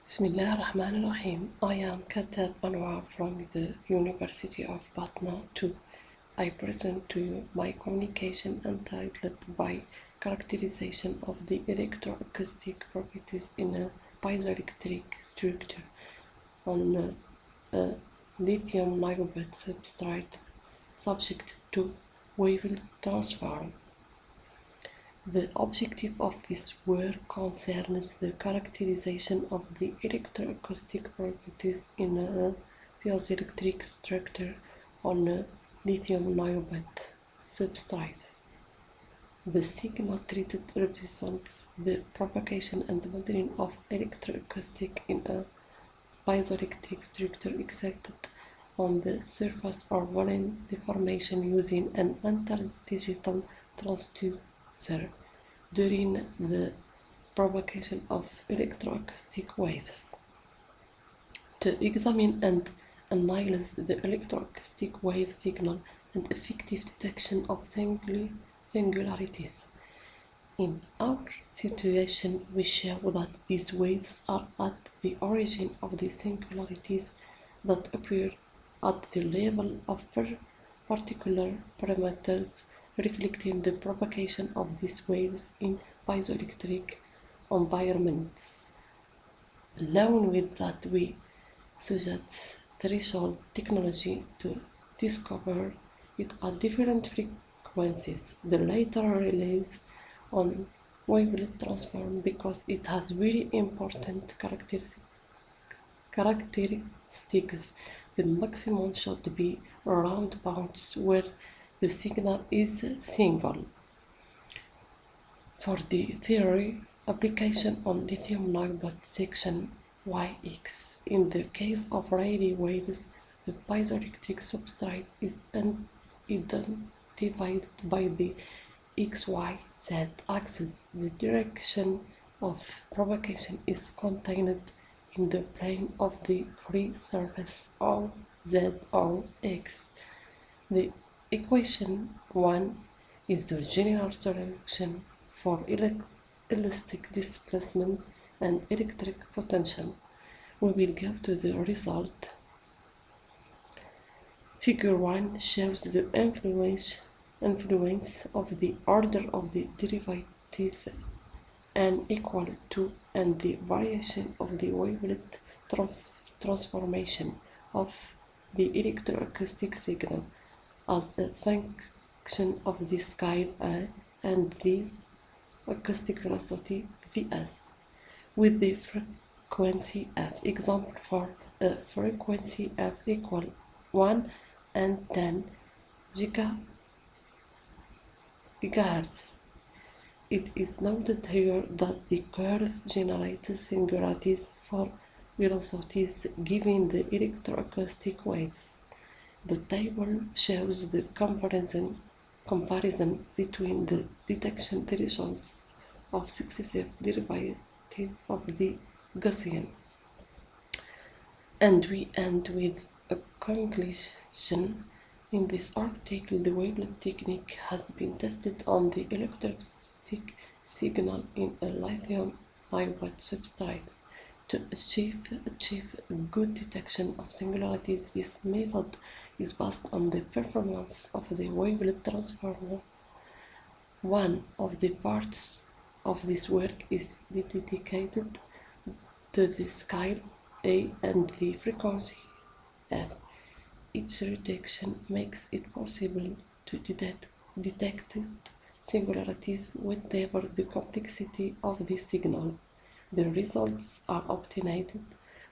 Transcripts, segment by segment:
Bismillah ar-Rahman ar-Rahim. I am Kateb Anwar from the University of Patna 2. I present to you my communication entitled by characterization of the electroacoustic properties in a piezoelectric structure on a lithium niobate substrate subject to wave transform. The objective of this work concerns the characterization of the electroacoustic properties in a piezoelectric structure on a lithium niobate substrate. The signal treated represents the propagation and modeling of electroacoustic in a piezoelectric structure excited on the surface or volume deformation using an interdigital transducer during the propagation of electroacoustic waves. To examine and analyze the electroacoustic wave signal and effective detection of singularities. In our situation, we show that these waves are at the origin of the singularities that appear at the level of particular parameters, reflecting the propagation of these waves in piezoelectric environments. Along with that, we suggest threshold technology to discover it at different frequencies. The latter relies on wavelet transform because it has very important characteristics. The maximum should be around bounds where the signal is single. For the theory application on lithium niobate section YX, in the case of radio waves, the piezoelectric substrate is identified by the XYZ axis. The direction of propagation is contained in the plane of the free surface OZ/OX. The equation 1 is the general solution for elastic displacement and electric potential. We will go to the result. Figure 1 shows the influence of the order of the derivative n equal to and the variation of the wavelet transformation of the electroacoustic signal as a function of the scale A and the acoustic velocity Vs with the frequency f. Example for a frequency f equal 1 and 10 gigahertz. It is noted here that the curve generates singularities for velocities given the electroacoustic waves. The table shows the comparison between the detection thresholds of successive derivative of the Gaussian. And we end with a conclusion. In this article, the wavelet technique has been tested on the electroacoustic signal in a lithium niobate substrate. To achieve good detection of singularities, this method is based on the performance of the wavelet transformer. One of the parts of this work is dedicated to the scale A and the frequency F. Its reduction makes it possible to detect singularities whatever the complexity of the signal. The results are obtained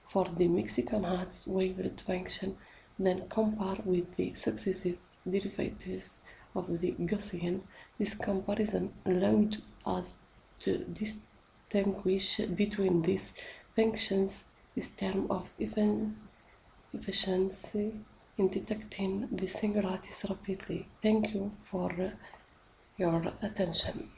for the Mexican Hertz wavelet function, then compared with the successive derivatives of the Gaussian. This comparison allowed us to distinguish between these functions in terms of efficiency in detecting the singularities rapidly. Thank you for your attention.